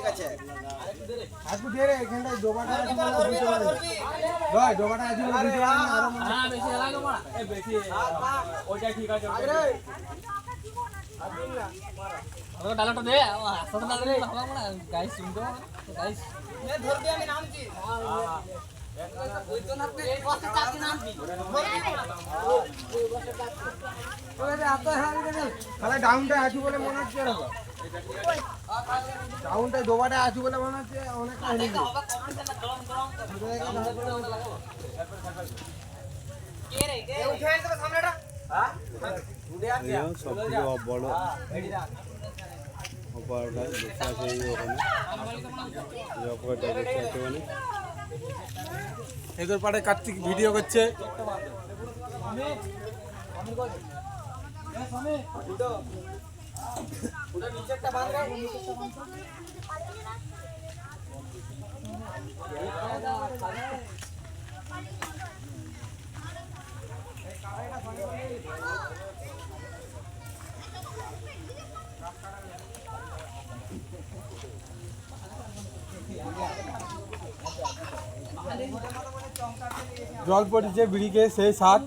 আজকে দিয়ে রে এখানটায় ডোবাটা আছে বলে বুঝতে পারবি ভাই ডোবাটা আছে বলে বুঝতে পারবি না আরো না বেশি লাগো মারা এ বেশি ওইটা ঠিক আছে ওই ডালাটা দে আসলে ডালা দে বাবা মারা গাইস শুনতো গাইস নে ধর দিয়ে আমি নামছি ওই তো না এই বসে চাপি নামবি ওই রে আপা হারি গেল খালি ডাউনটা আছে বলে মনে হচ্ছে রে ডাউনটা ডোবাটা আছে বলে মনে হচ্ছে অনেক কাহিনী কে রে কে উঠে আনতে সামনেটা হ্যাঁ উড়ে আন এই সবথেকে বড় অপারটা দেখতে আছে এই ওখানে এই অপারটা দেখতে আছে মানে এদের পাড়ে কার্তিক ভিডিও করছে জল পড়েছে বিড়িকে সেই সাত